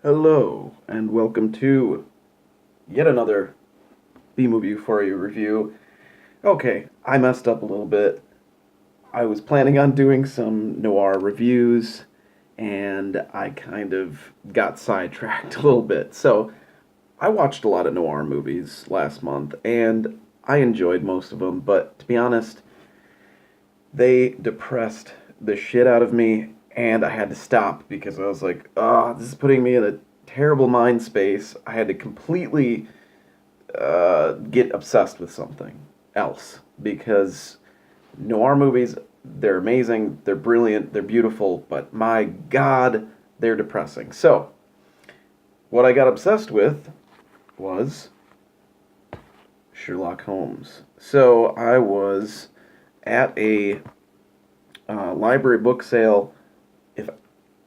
Hello, and welcome to yet another B-movie Euphoria review. Okay, I messed up a little bit. I was planning on doing some noir reviews, and I kind of got sidetracked a little bit. So, I watched a lot of noir movies last month, and I enjoyed most of them, but to be honest, they depressed the shit out of me, and I had to stop because I was like, oh, this is putting me in a terrible mind space. I had to completely get obsessed with something else because noir movies, they're amazing, they're brilliant, they're beautiful, but my god, they're depressing. So, what I got obsessed with was Sherlock Holmes. So, I was at a library book sale. If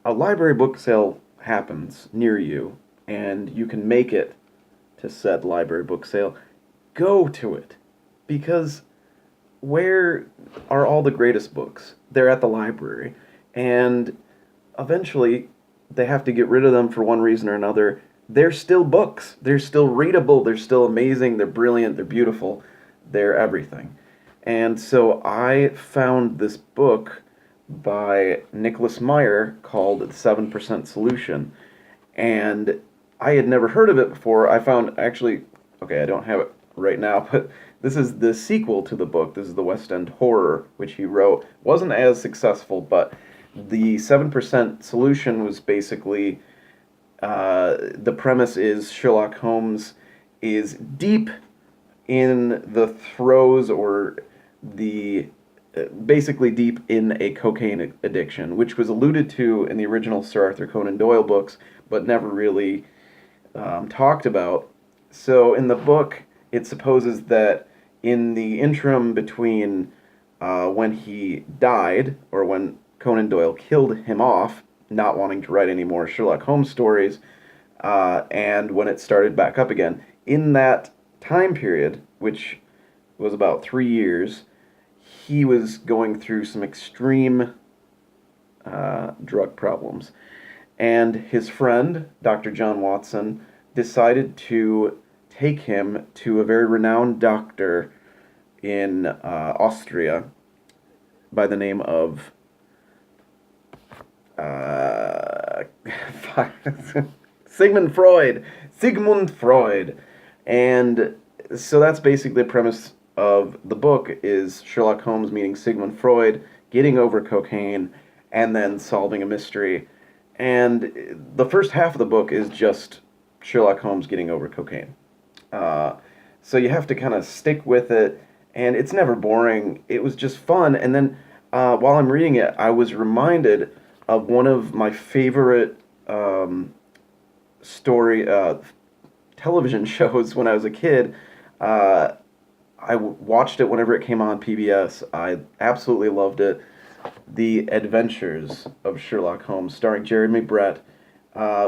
a library book sale happens near you and you can make it to said library book sale, go to it. Because where are all the greatest books? They're at the library. And eventually, they have to get rid of them for one reason or another. They're still books. They're still readable. They're still amazing. They're brilliant. They're beautiful. They're everything. And so I found this book by Nicholas Meyer called The 7% Solution. And I had never heard of it before. I found actually, okay, I don't have it right now, but this is the sequel to the book. This is the West End Horror, which he wrote. Wasn't as successful, but the 7% Solution was basically the premise is Sherlock Holmes is deep in the throes or the basically deep in a cocaine addiction, which was alluded to in the original Sir Arthur Conan Doyle books, but never really talked about. So in the book, it supposes that in the interim between when he died, or when Conan Doyle killed him off, not wanting to write any more Sherlock Holmes stories, and when it started back up again, in that time period, which was about 3 years, he was going through some extreme drug problems. And his friend, Dr. John Watson, decided to take him to a very renowned doctor in Austria by the name of uh, Sigmund Freud. Sigmund Freud. And so that's basically the premise of the book is Sherlock Holmes meeting Sigmund Freud, getting over cocaine, and then solving a mystery. And the first half of the book is just Sherlock Holmes getting over cocaine. Uh, so you have to kind of stick with it, and it's never boring. It was just fun. And then while I'm reading it, I was reminded of one of my favorite story television shows when I was a kid. Uh, watched it whenever it came on PBS. I absolutely loved it. The Adventures of Sherlock Holmes, starring Jeremy Brett,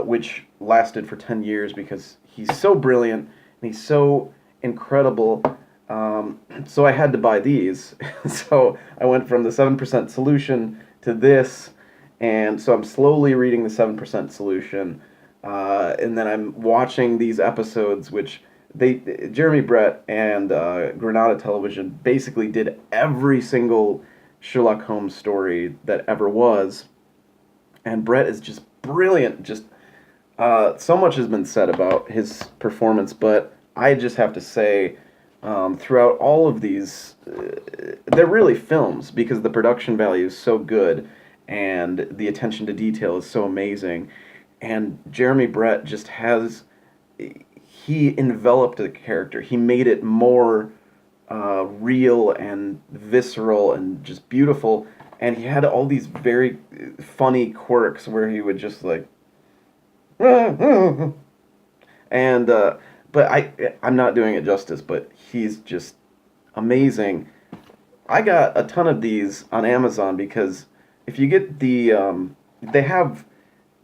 which lasted for 10 years because he's so brilliant and he's so incredible. So I had to buy these. So I went from the 7% Solution to this, and so I'm slowly reading the 7% Solution. And then I'm watching these episodes, which Jeremy Brett and Granada Television basically did every single Sherlock Holmes story that ever was, and Brett is just brilliant. Just so much has been said about his performance, but I just have to say, throughout all of these, they're really films because the production value is so good, and the attention to detail is so amazing, and Jeremy Brett just has he enveloped the character. He made it more real and visceral and just beautiful. And he had all these very funny quirks where he would just like, and but I'm not doing it justice. But he's just amazing. I got a ton of these on Amazon because if you get they have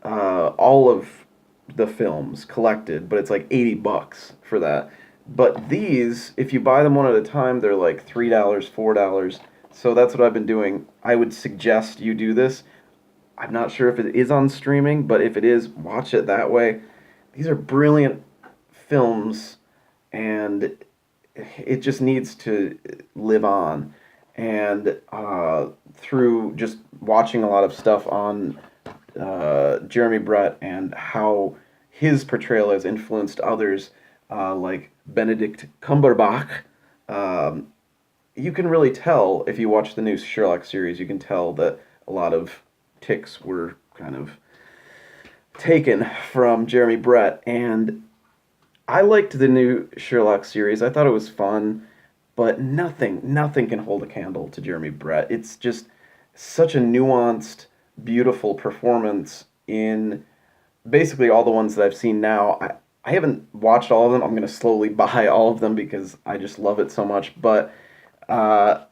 all of the films collected, but it's like $80 for that. But these, if you buy them one at a time, they're like $3, $4. So that's what I've been doing. I would suggest you do this. I'm not sure if it is on streaming, but if it is, watch it that way. These are brilliant films, and it just needs to live on. And through just watching a lot of stuff on Jeremy Brett and how his portrayal has influenced others, like Benedict Cumberbatch, um, you can really tell if you watch the new Sherlock series. You can tell that a lot of ticks were kind of taken from Jeremy Brett, and I liked the new Sherlock series. I thought it was fun, but nothing can hold a candle to Jeremy Brett. It's just such a nuanced, beautiful performance in basically all the ones that I've seen now. I haven't watched all of them. I'm going to slowly buy all of them because I just love it so much, but uh,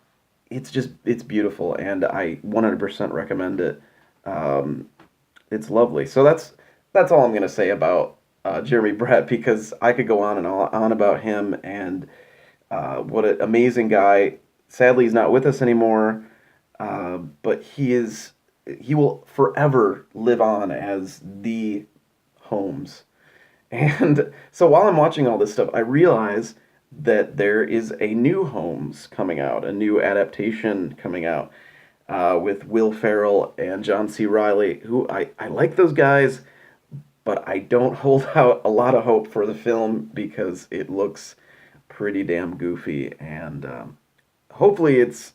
it's beautiful, and I 100% recommend it. Um, it's lovely. So that's all I'm gonna say about Jeremy Brett, because I could go on and on about him, and what an amazing guy. Sadly, he's not with us anymore, but he will forever live on as the Holmes. And so while I'm watching all this stuff, I realize that there is a new Holmes coming out, a new adaptation coming out, with Will Ferrell and John C. Riley, who I like those guys, but I don't hold out a lot of hope for the film because it looks pretty damn goofy, and hopefully it's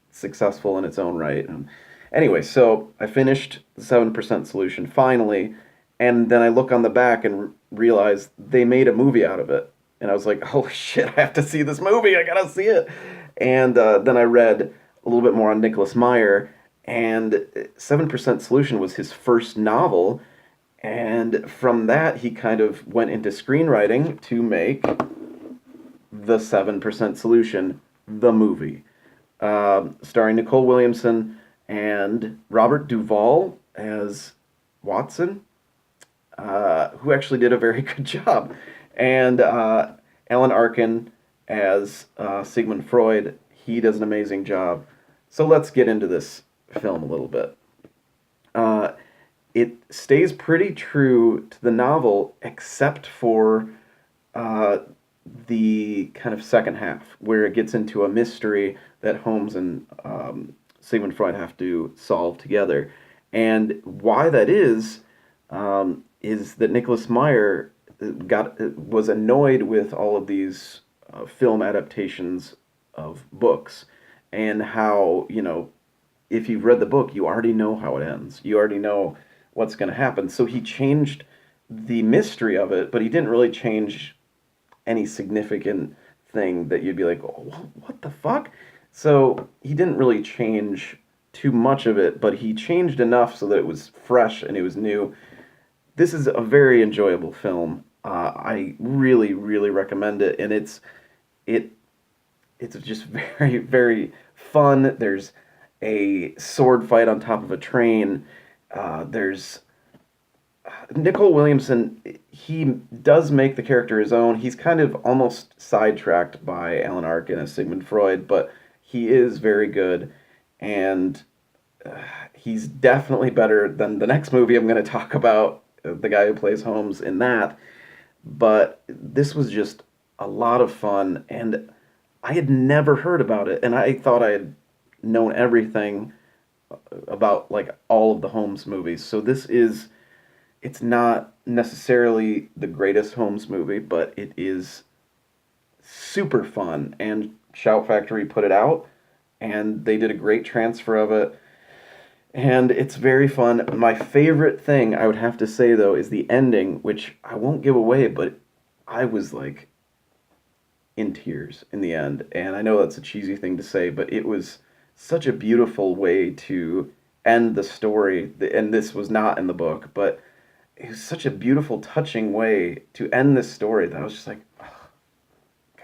successful in its own right. And anyway, so I finished the 7% solution finally, and then I look on the back and realize they made a movie out of it. And I was like, holy shit, I have to see this movie. I gotta see it. And then I read a little bit more on Nicholas Meyer, and 7% Solution was his first novel. And from that, he kind of went into screenwriting to make the 7% Solution, the movie, starring Nicole Williamson and Robert Duvall as Watson, who actually did a very good job, and Alan Arkin as Sigmund Freud. He does an amazing job. So let's get into this film a little bit. Uh, it stays pretty true to the novel, except for uh, the kind of second half, where it gets into a mystery that Holmes and Sigmund Freud have to solve together. And why that is that Nicholas Meyer was annoyed with all of these film adaptations of books, and how, if you've read the book, you already know how it ends. You already know what's going to happen. So he changed the mystery of it, but he didn't really change any significant thing that you'd be like, oh, what the fuck? So he didn't really change too much of it, but he changed enough so that it was fresh and it was new. This is a very enjoyable film. I really, really recommend it, and it it's just very, very fun. There's a sword fight on top of a train. There's Nicole Williamson. He does make the character his own. He's kind of almost sidetracked by Alan Arkin as Sigmund Freud, but he is very good, and he's definitely better than the next movie I'm going to talk about. The guy who plays Holmes in that. But this was just a lot of fun, and I had never heard about it, and I thought I had known everything about like all of the Holmes movies. So it's not necessarily the greatest Holmes movie, but it is super fun, and Shout Factory put it out, and they did a great transfer of it, and it's very fun. My favorite thing, I would have to say, though, is the ending, which I won't give away, but I was like in tears in the end. And I know that's a cheesy thing to say, but it was such a beautiful way to end the story. And this was not in the book, but it was such a beautiful, touching way to end this story that I was just like, oh,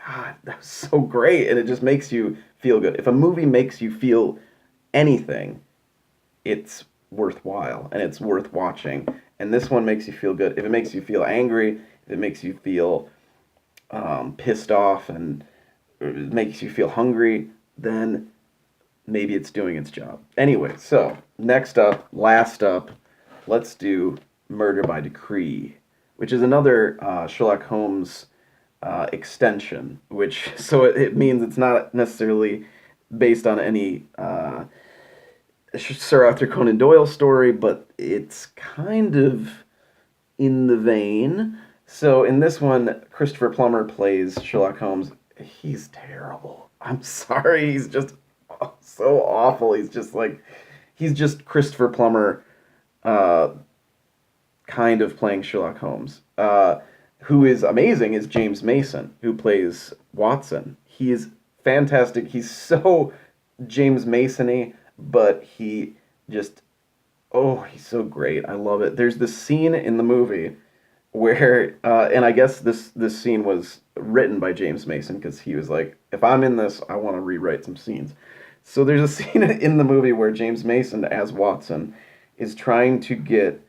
God, that was so great. And it just makes you feel good. If a movie makes you feel anything, it's worthwhile and it's worth watching. And this one makes you feel good. If it makes you feel angry, if it makes you feel pissed off, and it makes you feel hungry, then maybe it's doing its job. Anyway, so next up, last up, let's do Murder by Decree, which is another Sherlock Holmes extension. Which so it means it's not necessarily based on any Sir Arthur Conan Doyle story, but it's kind of in the vein. So in this one, Christopher Plummer plays Sherlock Holmes. He's terrible. I'm sorry. He's just so awful. He's just Christopher Plummer, uh, kind of playing Sherlock Holmes. Who is amazing is James Mason, who plays Watson. He is fantastic. He's so James Mason-y, but he just he's so great. I love it. There's this scene in the movie where, and I guess this scene was written by James Mason because he was like, if I'm in this, I want to rewrite some scenes. So there's a scene in the movie where James Mason, as Watson, is trying to get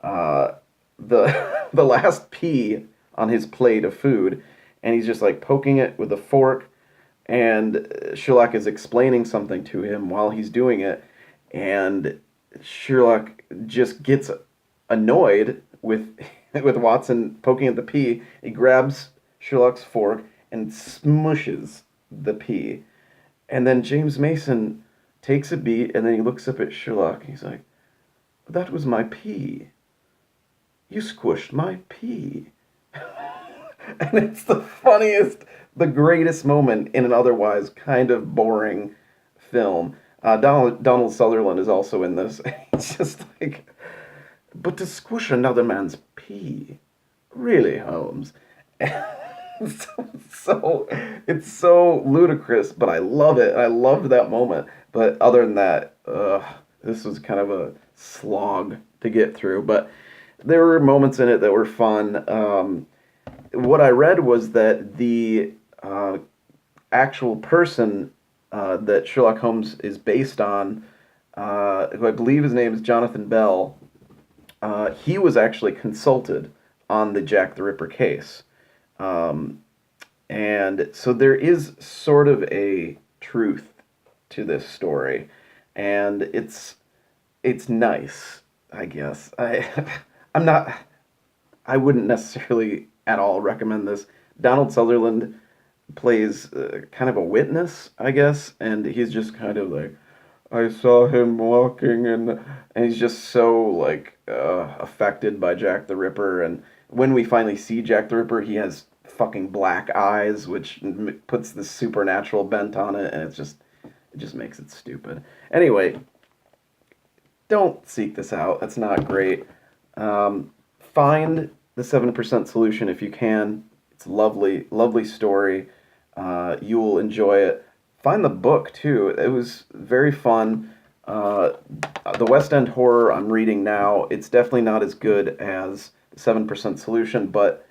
the the last pea on his plate of food, and he's just like poking it with a fork, and Sherlock is explaining something to him while he's doing it, and Sherlock just gets annoyed with with Watson poking at the pea. He grabs Sherlock's fork and smushes the pea. And then James Mason takes a beat and then he looks up at Sherlock. He's like, "That was my pea. You squished my pea." And it's the funniest, the greatest moment in an otherwise kind of boring film. Donald Sutherland is also in this. It's just like, but to squish another man's pea, really, Holmes? It's so it's so ludicrous, but I love it. I loved that moment. But other than that, this was kind of a slog to get through. But there were moments in it that were fun. What I read was that the actual person that Sherlock Holmes is based on, who I believe his name is Jonathan Bell, he was actually consulted on the Jack the Ripper case. Um, and so there is sort of a truth to this story, and it's nice, I guess. I'm not I wouldn't necessarily at all recommend this. Donald Sutherland plays kind of a witness, I guess, and he's just kind of like, I saw him walking, and he's just so like affected by Jack the Ripper. And when we finally see Jack the Ripper, he has fucking black eyes, which puts this supernatural bent on it, and it just makes it stupid. Anyway, don't seek this out. That's not great. Find the 7% Solution if you can. It's lovely, lovely story. You will enjoy it. Find the book too. It was very fun. The West End Horror I'm reading now. It's definitely not as good as the 7% Solution, but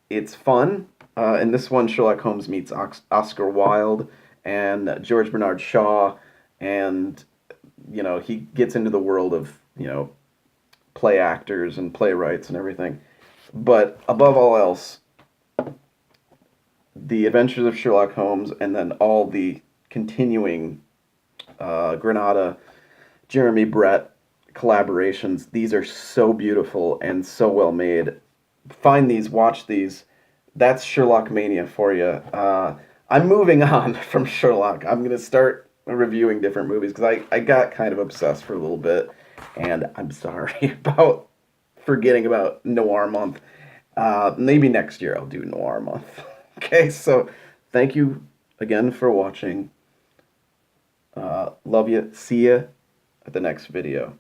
it's fun. In this one, Sherlock Holmes meets Oscar Wilde and George Bernard Shaw, and he gets into the world of play actors and playwrights and everything. But above all else, the Adventures of Sherlock Holmes, and then all the continuing Granada, Jeremy Brett collaborations. These are so beautiful and so well made. Find these, watch these. That's Sherlock-Mania for you. I'm moving on from Sherlock. I'm going to start reviewing different movies because I got kind of obsessed for a little bit, and I'm sorry about forgetting about Noir Month. Maybe next year I'll do Noir Month. Okay, so thank you again for watching. Love you. See ya at the next video.